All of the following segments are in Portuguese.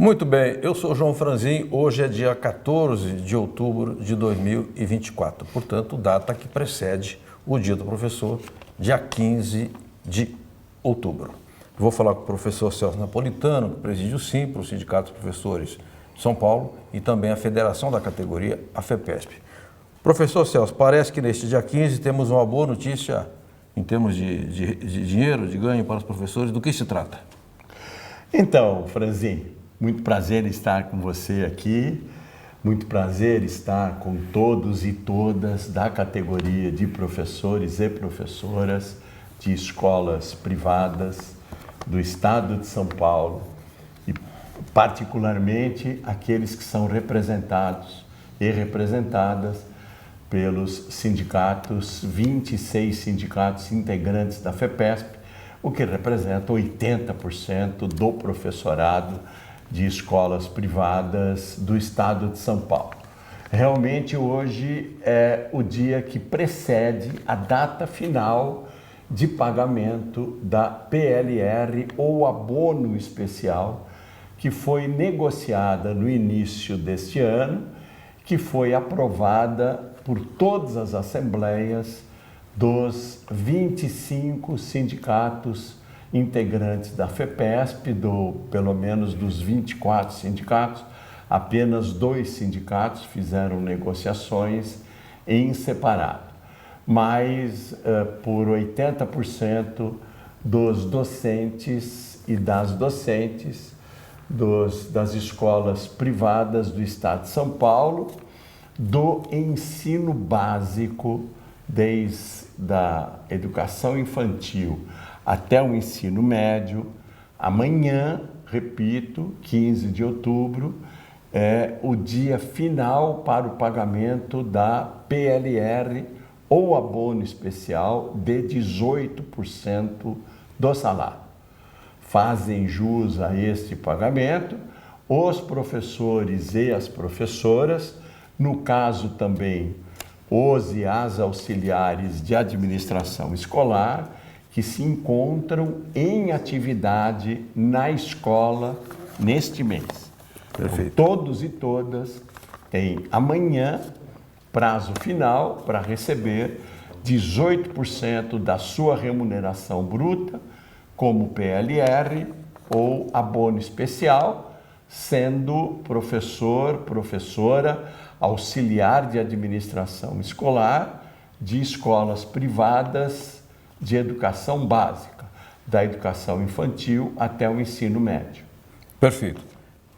Muito bem, eu sou João Franzin, hoje é dia 14 de outubro de 2024, portanto, data que precede o Dia do Professor, dia 15 de outubro. Vou falar com o professor Celso Napolitano, que preside o SIMPRO, o Sindicato dos Professores de São Paulo, e também a federação da categoria, a FEPESP. Professor Celso, parece que neste dia 15 temos uma boa notícia em termos de dinheiro, de ganho para os professores. Do que se trata? Então, Franzin, muito prazer estar com você aqui, muito prazer estar com todos e todas da categoria de professores e professoras de escolas privadas do estado de São Paulo e particularmente aqueles que são representados e representadas pelos sindicatos, 26 sindicatos integrantes da FEPESP, o que representa 80% do professorado de escolas privadas do estado de São Paulo. Realmente hoje é o dia que precede a data final de pagamento da PLR ou abono especial, que foi negociada no início deste ano, que foi aprovada por todas as assembleias dos 25 sindicatos integrantes da FEPESP, pelo menos dos 24 sindicatos, apenas 2 sindicatos fizeram negociações em separado. Mas por 80% dos docentes e das docentes das escolas privadas do estado de São Paulo, do ensino básico, desde a educação infantil até o ensino médio. Amanhã, repito, 15 de outubro, é o dia final para o pagamento da PLR ou abono especial de 18% do salário. Fazem jus a este pagamento os professores e as professoras, no caso também os e as auxiliares de administração escolar, que se encontram em atividade na escola neste mês. Perfeito. Então, todos e todas têm amanhã prazo final para receber 18% da sua remuneração bruta como PLR ou abono especial, sendo professor, professora, auxiliar de administração escolar de escolas privadas de educação básica, da educação infantil até o ensino médio. Perfeito.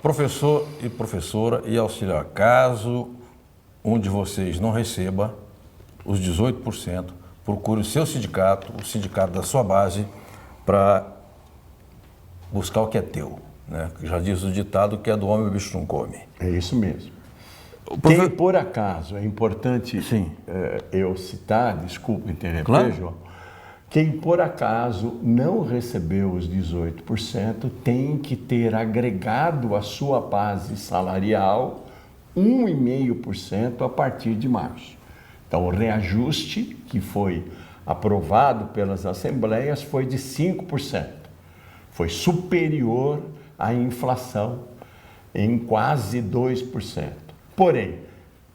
Professor e professora e auxiliar, caso um de vocês não receba os 18%, procure o seu sindicato, o sindicato da sua base, para buscar o que é teu, né? Já diz o ditado que é do homem o bicho não come. É isso mesmo. Quem, por acaso, é importante eu citar, desculpa interromper, claro, João, quem por acaso não recebeu os 18% tem que ter agregado à sua base salarial 1,5% a partir de março. Então, o reajuste que foi aprovado pelas assembleias foi de 5%. Foi superior à inflação em quase 2%. Porém,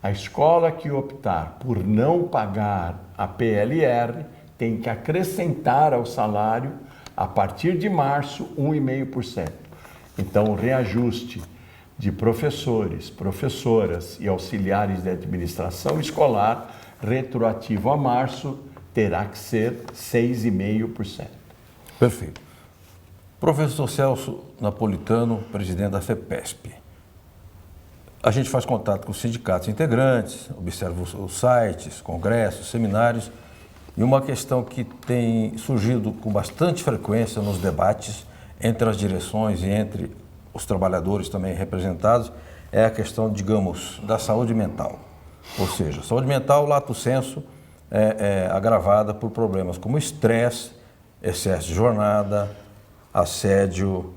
a escola que optar por não pagar a PLR tem que acrescentar ao salário, a partir de março, 1,5%. Então, o reajuste de professores, professoras e auxiliares de administração escolar, retroativo a março, terá que ser 6,5%. Perfeito. Professor Celso Napolitano, presidente da FEPESP. A gente faz contato com os sindicatos integrantes, observa os sites, congressos, seminários, e uma questão que tem surgido com bastante frequência nos debates entre as direções e entre os trabalhadores também representados é a questão, digamos, da saúde mental. Ou seja, saúde mental, lato sensu, é agravada por problemas como estresse, excesso de jornada, assédio,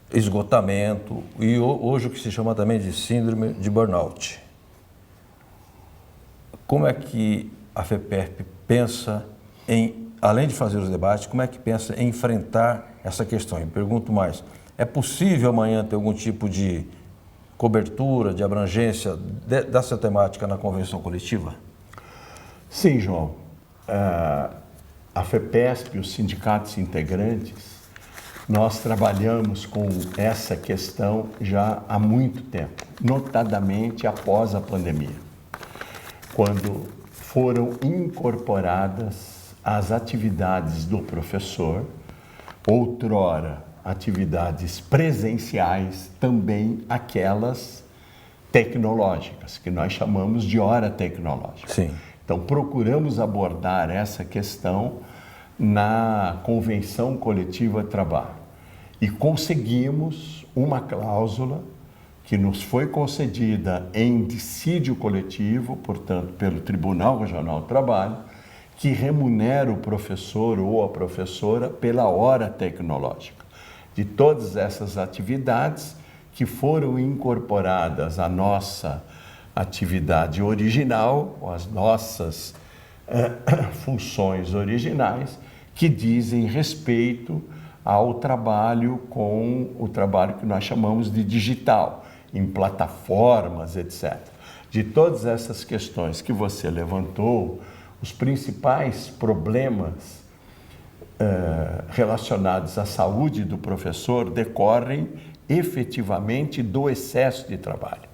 esgotamento e hoje o que se chama também de síndrome de burnout. Como é que a FEPESP pensa em, além de fazer os debates, como é que pensa em enfrentar essa questão? E pergunto mais, É possível amanhã ter algum tipo de cobertura, de abrangência dessa temática na convenção coletiva? Sim, João. A FEPESP, os sindicatos integrantes, nós trabalhamos com essa questão já há muito tempo, notadamente após a pandemia, quando foram incorporadas as atividades do professor, outrora atividades presenciais, também aquelas tecnológicas, que nós chamamos de hora tecnológica. Sim. Então, procuramos abordar essa questão na Convenção Coletiva de Trabalho e conseguimos uma cláusula que nos foi concedida em dissídio coletivo, portanto, pelo Tribunal Regional do Trabalho, que remunera o professor ou a professora pela hora tecnológica. De todas essas atividades que foram incorporadas à nossa atividade original, as nossas funções originais, que dizem respeito ao trabalho com o trabalho que nós chamamos de digital, em plataformas, etc. De todas essas questões que você levantou, os principais problemas relacionados à saúde do professor decorrem efetivamente do excesso de trabalho.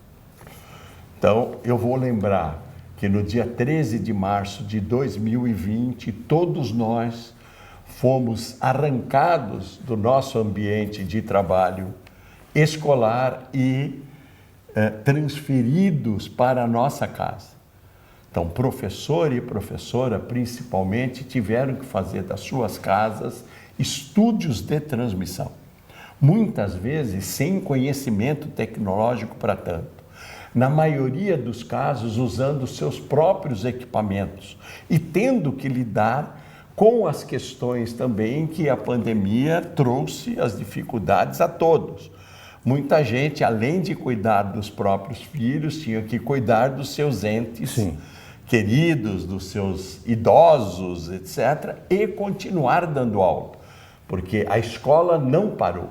Então, eu vou lembrar que no dia 13 de março de 2020, todos nós fomos arrancados do nosso ambiente de trabalho escolar e transferidos para a nossa casa. Então, professor e professora, principalmente, tiveram que fazer das suas casas estúdios de transmissão. Muitas vezes sem conhecimento tecnológico para tanto. Na maioria dos casos, usando seus próprios equipamentos e tendo que lidar com as questões também que a pandemia trouxe as dificuldades a todos. Muita gente, além de cuidar dos próprios filhos, tinha que cuidar dos seus entes queridos, dos seus idosos, etc., e continuar dando aula, porque a escola não parou,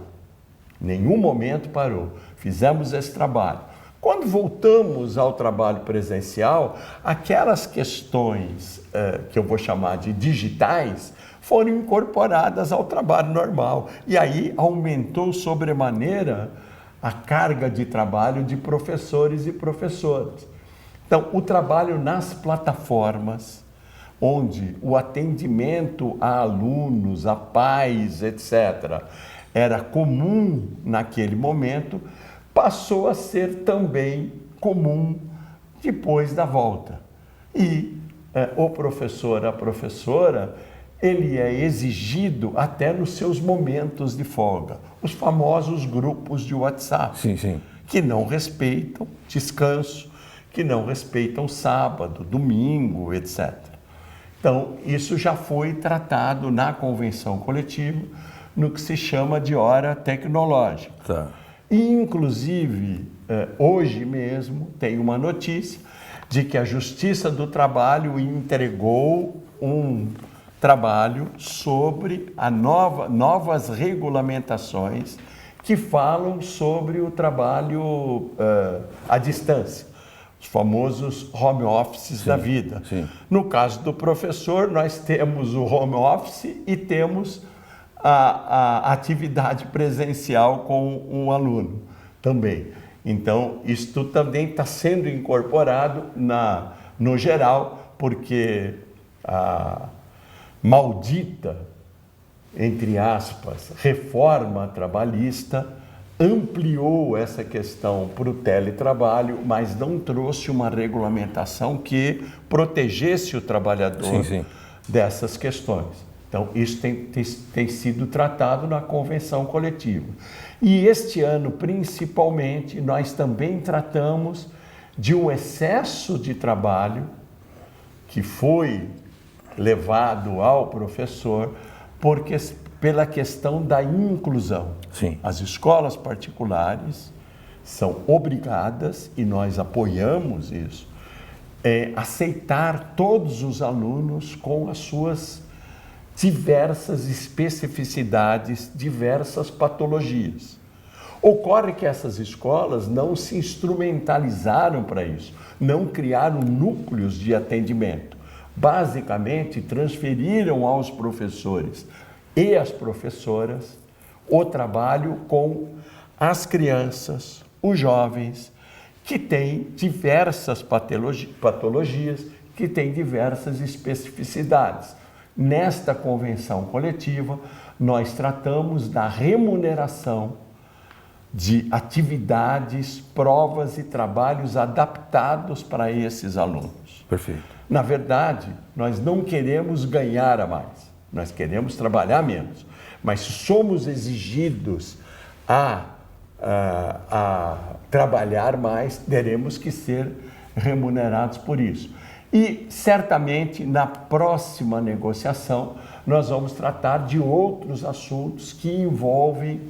nenhum momento parou. Fizemos esse trabalho. Quando voltamos ao trabalho presencial, aquelas questões que eu vou chamar de digitais foram incorporadas ao trabalho normal. E aí aumentou sobremaneira a carga de trabalho de professores e professoras. Então, o trabalho nas plataformas, onde o atendimento a alunos, a pais, etc., era comum naquele momento, passou a ser também comum depois da volta. E o professor, a professora, ele é exigido até nos seus momentos de folga. Os famosos grupos de WhatsApp, que não respeitam descanso, que não respeitam sábado, domingo, etc. Então, isso já foi tratado na convenção coletiva, no que se chama de hora tecnológica. Tá. E, inclusive, hoje mesmo tem uma notícia de que a Justiça do Trabalho entregou um trabalho sobre novas regulamentações que falam sobre o trabalho à distância, os famosos home offices da vida. No caso do professor, nós temos o home office e temos a atividade presencial com um aluno também. Então, isto também está sendo incorporado no geral, porque a maldita, entre aspas, reforma trabalhista ampliou essa questão para o teletrabalho, mas não trouxe uma regulamentação que protegesse o trabalhador dessas questões. Então, isso tem sido tratado na convenção coletiva. E este ano, principalmente, nós também tratamos de um excesso de trabalho que foi levado ao professor pela questão da inclusão. As escolas particulares são obrigadas, e nós apoiamos isso, aceitar todos os alunos com as suas diversas especificidades, diversas patologias. Ocorre que essas escolas não se instrumentalizaram para isso, não criaram núcleos de atendimento. Basicamente, transferiram aos professores e às professoras o trabalho com as crianças, os jovens, que têm diversas patologias, que têm diversas especificidades. Nesta convenção coletiva, nós tratamos da remuneração de atividades, provas e trabalhos adaptados para esses alunos. Perfeito. Na verdade, nós não queremos ganhar a mais, nós queremos trabalhar menos. Mas se somos exigidos a trabalhar mais, teremos que ser remunerados por isso. E certamente na próxima negociação nós vamos tratar de outros assuntos que envolvem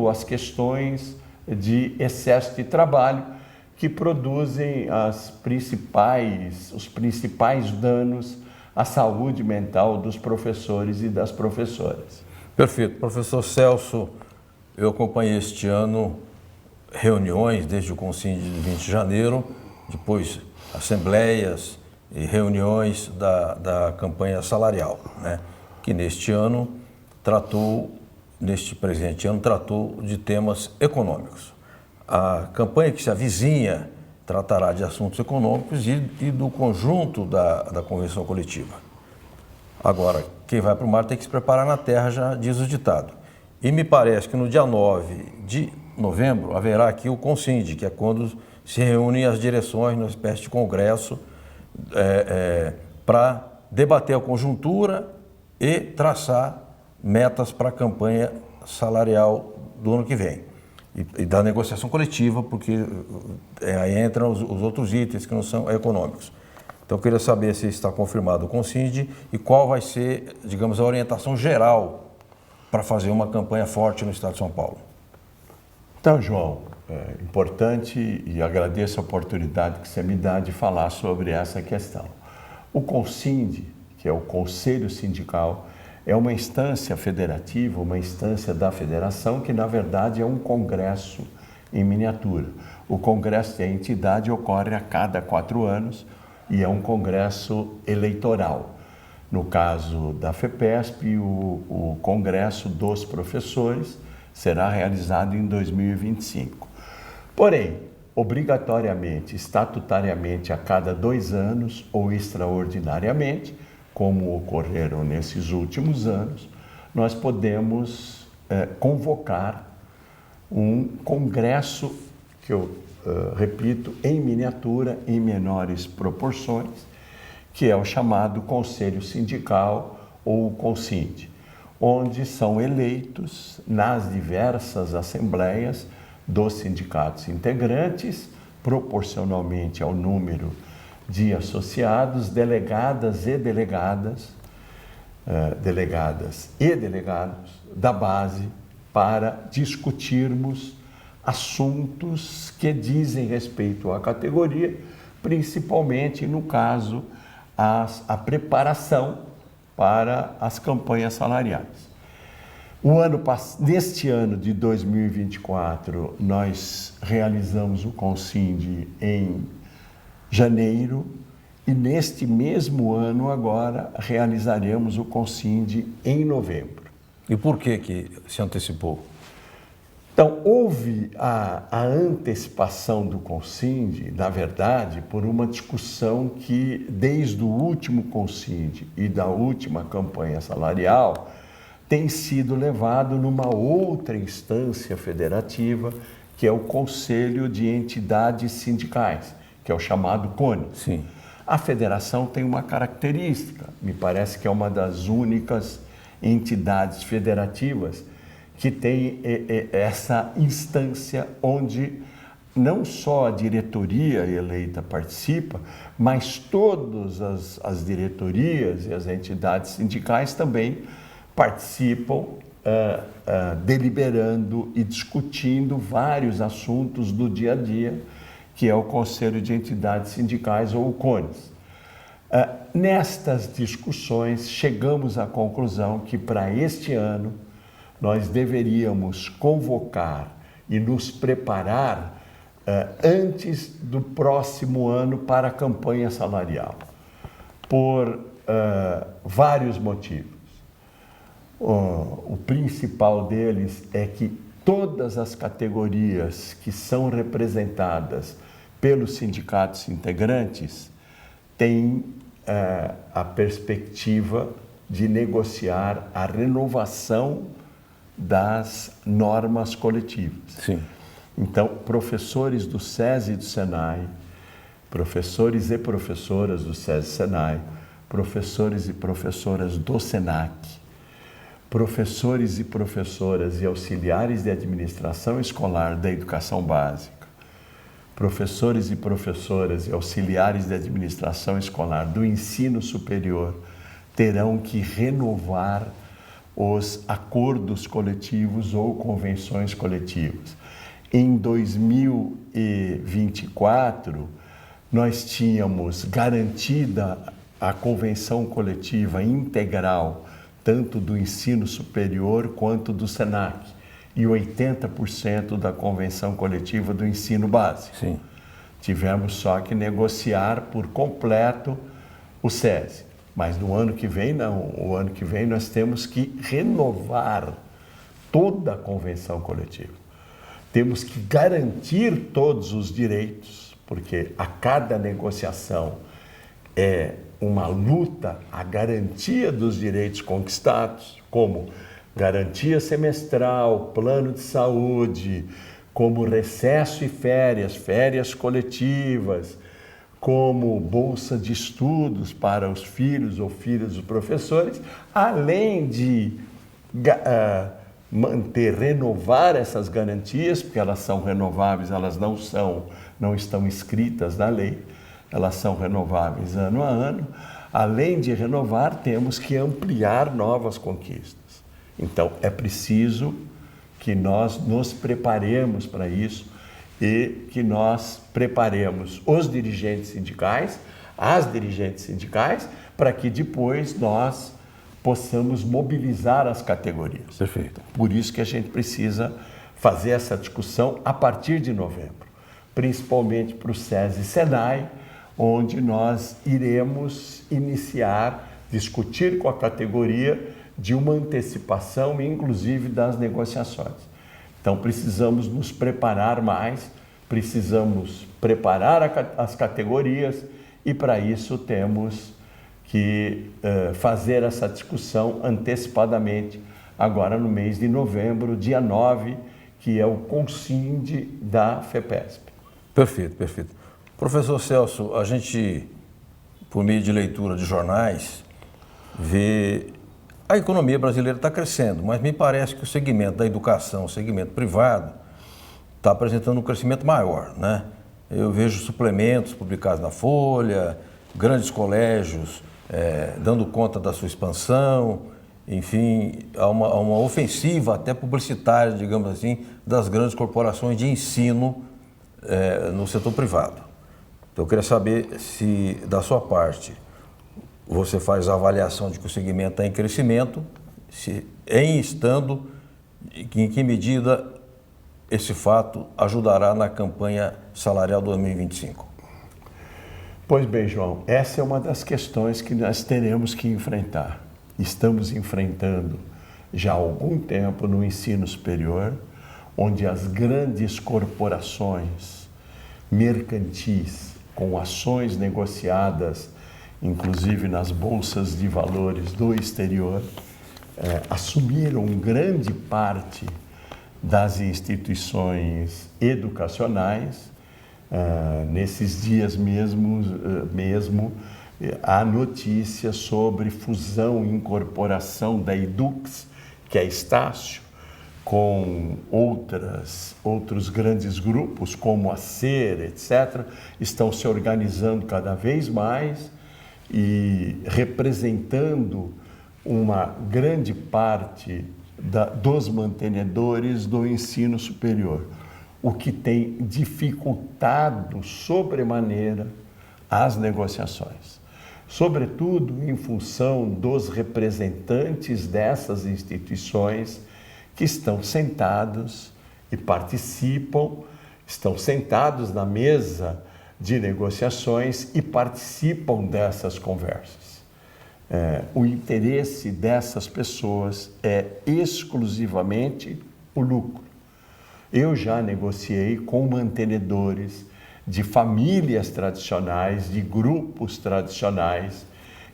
as questões de excesso de trabalho que produzem os principais danos à saúde mental dos professores e das professoras. Perfeito. Professor Celso, eu acompanhei este ano reuniões desde o Consind de 20 de janeiro, depois assembleias e reuniões da campanha salarial, né? Que neste presente ano, tratou de temas econômicos. A campanha que se avizinha tratará de assuntos econômicos e do conjunto da convenção coletiva. Agora, quem vai para o mar tem que se preparar na terra, já diz o ditado. E me parece que no dia 9 de novembro haverá aqui o Consind, que é quando se reúnem as direções numa espécie de congresso para debater a conjuntura e traçar metas para a campanha salarial do ano que vem. E da negociação coletiva, porque aí entram os outros itens que não são econômicos. Então, eu queria saber se está confirmado o Consind e qual vai ser, digamos, a orientação geral para fazer uma campanha forte no Estado de São Paulo. Então, João, é importante e agradeço a oportunidade que você me dá de falar sobre essa questão. O Consind, que é o Conselho Sindical, é uma instância federativa, uma instância da federação que, na verdade, é um congresso em miniatura. O congresso da entidade ocorre a cada 4 anos e é um congresso eleitoral. No caso da FEPESP, o congresso dos professores será realizado em 2025. Porém, obrigatoriamente, estatutariamente, a cada 2 anos ou extraordinariamente, como ocorreram nesses últimos anos, nós podemos convocar um congresso, que eu repito, em miniatura, em menores proporções, que é o chamado Conselho Sindical ou Consind, onde são eleitos nas diversas assembleias dos sindicatos integrantes, proporcionalmente ao número de associados, delegadas e delegados da base para discutirmos assuntos que dizem respeito à categoria, principalmente, no caso, a preparação para as campanhas salariais. Neste ano de 2024, nós realizamos o Consind em janeiro e neste mesmo ano agora realizaremos o Consind em novembro. E por que se antecipou? Então, houve a antecipação do Consind, na verdade, por uma discussão que, desde o último Consind e da última campanha salarial, tem sido levado numa outra instância federativa, que é o Conselho de Entidades Sindicais, que é o chamado CONE. Sim. A federação tem uma característica, me parece que é uma das únicas entidades federativas que tem essa instância onde não só a diretoria eleita participa, mas todas as diretorias e as entidades sindicais também participam, deliberando e discutindo vários assuntos do dia a dia, que é o Conselho de Entidades Sindicais, ou o CONES. Nestas discussões, chegamos à conclusão que, para este ano, nós deveríamos convocar e nos preparar antes do próximo ano para a campanha salarial, por vários motivos. O principal deles é que todas as categorias que são representadas pelos sindicatos integrantes têm a perspectiva de negociar a renovação das normas coletivas. Sim. Então, professores do SESI e do SENAI, professores e professoras do SESI e SENAI, professores e professoras do SENAC, professores e professoras e auxiliares de administração escolar da educação básica, professores e professoras e auxiliares de administração escolar do ensino superior terão que renovar os acordos coletivos ou convenções coletivas. Em 2024, nós tínhamos garantida a convenção coletiva integral, tanto do ensino superior quanto do SENAC, e 80% da convenção coletiva do ensino básico. Sim. Tivemos só que negociar por completo o SESI. Mas no ano que vem, não. O ano que vem nós temos que renovar toda a convenção coletiva. Temos que garantir todos os direitos, porque a cada negociação é uma luta à garantia dos direitos conquistados, como garantia semestral, plano de saúde, como recesso e férias, férias coletivas, como bolsa de estudos para os filhos ou filhas dos professores, além de renovar essas garantias, porque elas são renováveis, elas não estão inscritas na lei, elas são renováveis ano a ano. Além de renovar, temos que ampliar novas conquistas. Então, é preciso que nós nos preparemos para isso e que nós preparemos os dirigentes sindicais, as dirigentes sindicais, para que depois nós possamos mobilizar as categorias. Perfeito. Por isso que a gente precisa fazer essa discussão a partir de novembro, principalmente para o SESI e SENAI, onde nós iremos discutir com a categoria de uma antecipação, inclusive das negociações. Então, precisamos nos preparar mais, precisamos preparar as categorias e, para isso, temos que fazer essa discussão antecipadamente, agora no mês de novembro, dia 9, que é o Consinde da FEPESP. Perfeito, perfeito. Professor Celso, a gente, por meio de leitura de jornais, vê a economia brasileira está crescendo, mas me parece que o segmento da educação, o segmento privado, está apresentando um crescimento maior, né? Eu vejo suplementos publicados na Folha, grandes colégios dando conta da sua expansão, enfim, há uma ofensiva até publicitária, digamos assim, das grandes corporações de ensino no setor privado. Então, eu queria saber se, da sua parte, você faz a avaliação de que o segmento está em crescimento, se estando, em que medida esse fato ajudará na campanha salarial 2025? Pois bem, João, essa é uma das questões que nós teremos que enfrentar. Estamos enfrentando já há algum tempo no ensino superior, onde as grandes corporações mercantis, com ações negociadas, inclusive nas bolsas de valores do exterior, assumiram grande parte das instituições educacionais. Nesses dias mesmo há notícias sobre fusão e incorporação da Edux, que é Estácio, com outros grandes grupos, como a SER, etc., estão se organizando cada vez mais e representando uma grande parte dos mantenedores do ensino superior, o que tem dificultado sobremaneira as negociações, sobretudo em função dos representantes dessas instituições que estão sentados e participam, estão sentados na mesa de negociações e participam dessas conversas. O interesse dessas pessoas é exclusivamente o lucro. Eu já negociei com mantenedores de famílias tradicionais, de grupos tradicionais,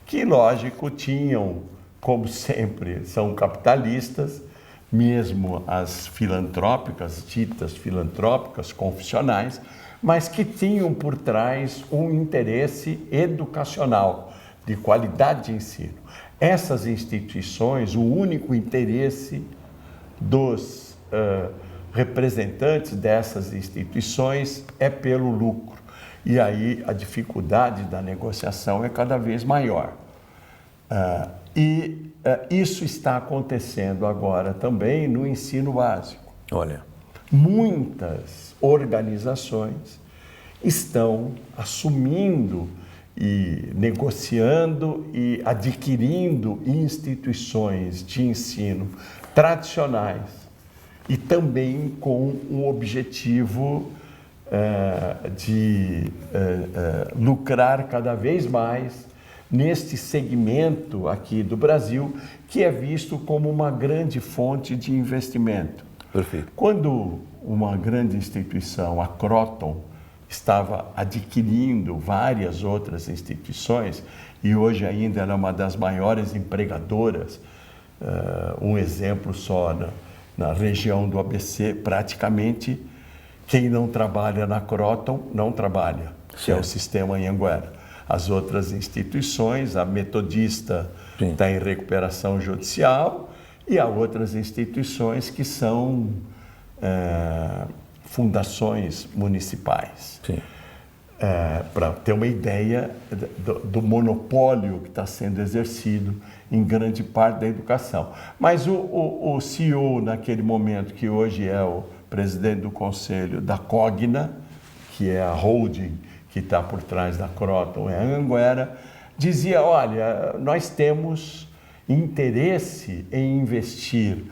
que, lógico, tinham, como sempre, são capitalistas, mesmo as filantrópicas, ditas filantrópicas, confissionais, mas que tinham por trás um interesse educacional, de qualidade de ensino. Essas instituições, o único interesse dos representantes dessas instituições é pelo lucro. E aí a dificuldade da negociação é cada vez maior. Isso está acontecendo agora também no ensino básico. Olha. Muitas organizações estão assumindo e negociando e adquirindo instituições de ensino tradicionais e também com o objetivo de lucrar cada vez mais neste segmento aqui do Brasil, que é visto como uma grande fonte de investimento. Perfeito. Quando uma grande instituição, a Croton, estava adquirindo várias outras instituições, e hoje ainda ela é uma das maiores empregadoras, um exemplo só, na região do ABC, praticamente quem não trabalha na Croton não trabalha, que é o sistema Anhanguera. As outras instituições, a Metodista está em recuperação judicial, e há outras instituições que são fundações municipais. Para ter uma ideia do monopólio que está sendo exercido em grande parte da educação. Mas o CEO, naquele momento, que hoje é o presidente do conselho da Cogna, que é a holding que está por trás da Croton, é a Anhanguera, dizia, olha, nós temos interesse em investir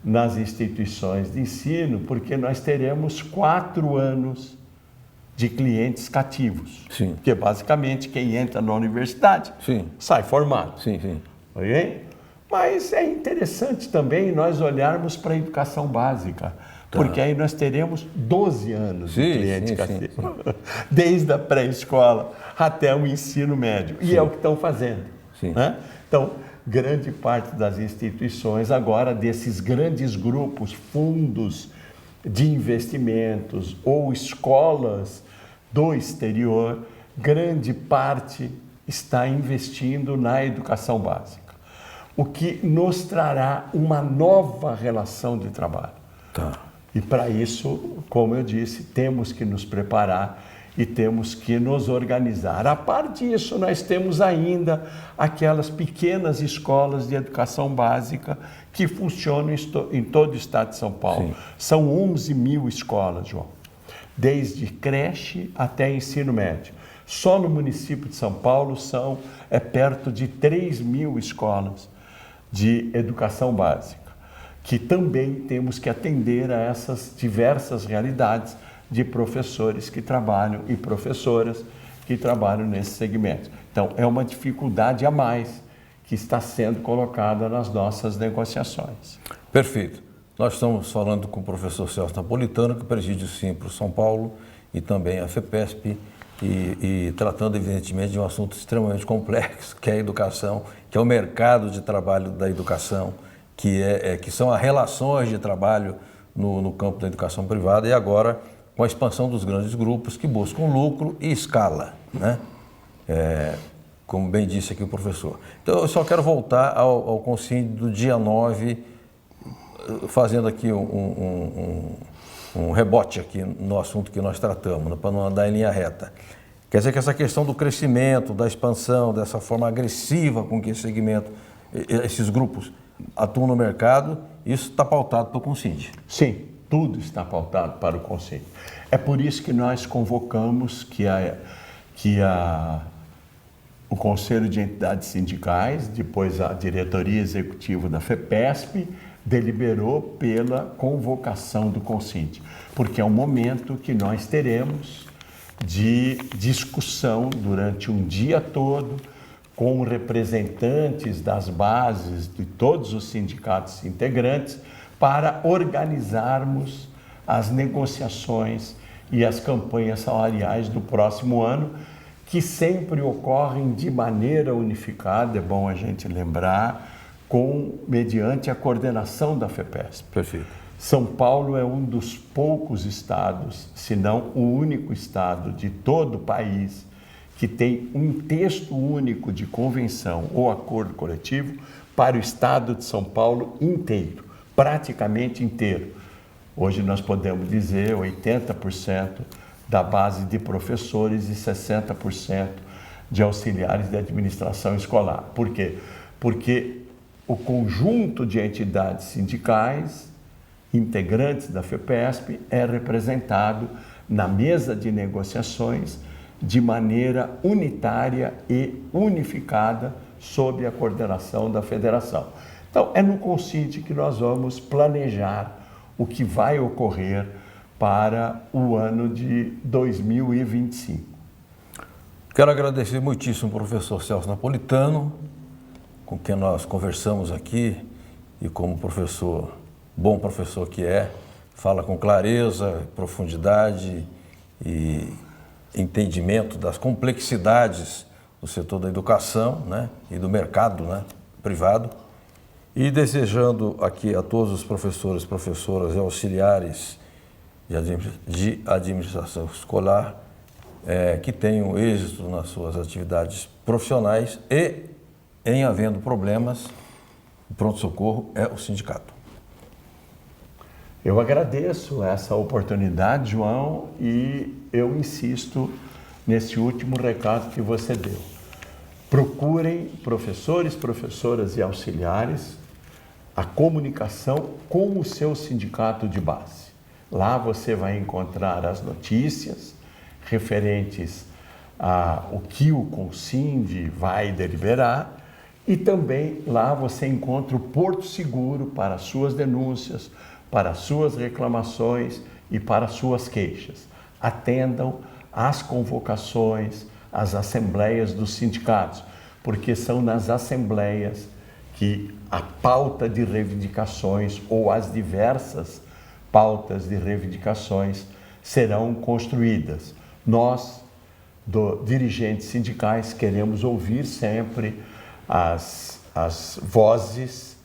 nas instituições de ensino, porque nós teremos 4 anos de clientes cativos. Sim. Porque basicamente quem entra na universidade sai formado. Sim, sim. Okay? Mas é interessante também nós olharmos para a educação básica, porque aí nós teremos 12 anos de cliente cativo, desde a pré-escola até o ensino médio. E é o que estão fazendo. Né? Então, grande parte das instituições agora, desses grandes grupos, fundos de investimentos ou escolas do exterior, grande parte está investindo na educação básica, o que nos trará uma nova relação de trabalho. E para isso, como eu disse, temos que nos preparar e temos que nos organizar. A parte disso, nós temos ainda aquelas pequenas escolas de educação básica que funcionam em todo o estado de São Paulo. São 11 mil escolas, João, desde creche até ensino médio. Só no município de São Paulo são perto de 3 mil escolas de educação básica, que também temos que atender a essas diversas realidades de professores que trabalham e professoras que trabalham nesse segmento. Então, é uma dificuldade a mais que está sendo colocada nas nossas negociações. Perfeito. Nós estamos falando com o professor Celso Napolitano, que preside o Simpro São Paulo e também a FEPESP, e tratando, evidentemente, de um assunto extremamente complexo, que é a educação, que é o mercado de trabalho da educação, que são as relações de trabalho no campo da educação privada, e agora com a expansão dos grandes grupos que buscam lucro e escala, né? Como bem disse aqui o professor. Então, eu só quero voltar ao Consinde do dia 9, fazendo aqui um rebote aqui no assunto que nós tratamos, para não andar em linha reta. Quer dizer que essa questão do crescimento, da expansão, dessa forma agressiva com que esse segmento, esses grupos atuam no mercado, isso está pautado para o Consinde. Sim, tudo está pautado para o Consinde. É por isso que nós convocamos o Conselho de Entidades Sindicais, depois a diretoria executiva da FEPESP, deliberou pela convocação do CONCINT, porque é um momento que nós teremos de discussão durante um dia todo com representantes das bases de todos os sindicatos integrantes para organizarmos as negociações e as campanhas salariais do próximo ano, que sempre ocorrem de maneira unificada, é bom a gente lembrar, mediante a coordenação da FEPESP. Perfeito. São Paulo é um dos poucos estados, se não o único estado de todo o país, que tem um texto único de convenção ou acordo coletivo para o estado de São Paulo inteiro, praticamente inteiro. Hoje nós podemos dizer 80% da base de professores e 60% de auxiliares de administração escolar. Por quê? Porque o conjunto de entidades sindicais integrantes da FEPESP é representado na mesa de negociações de maneira unitária e unificada sob a coordenação da federação. Então, é no CONCINT que nós vamos planejar o que vai ocorrer para o ano de 2025. Quero agradecer muitíssimo ao professor Celso Napolitano, com quem nós conversamos aqui, e como professor, bom professor que é, fala com clareza, profundidade e entendimento das complexidades do setor da educação, né, e do mercado, né, privado, e desejando aqui a todos os professores, professoras e auxiliares de administração escolar que tenham êxito nas suas atividades profissionais e, em havendo problemas, o pronto-socorro é o sindicato. Eu agradeço essa oportunidade, João, e eu insisto nesse último recado que você deu. Procurem professores, professoras e auxiliares a comunicação com o seu sindicato de base. Lá você vai encontrar as notícias referentes ao que o CONCIND vai deliberar e também lá você encontra o porto seguro para suas denúncias, para suas reclamações e para suas queixas. Atendam às convocações, às assembleias dos sindicatos, porque são nas assembleias que a pauta de reivindicações ou as diversas pautas de reivindicações serão construídas. Nós, dirigentes sindicais, queremos ouvir sempre as vozes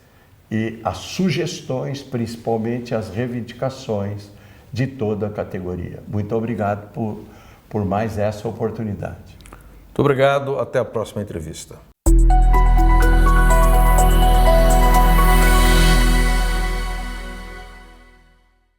e as sugestões, principalmente as reivindicações de toda a categoria. Muito obrigado por mais essa oportunidade. Muito obrigado, até a próxima entrevista.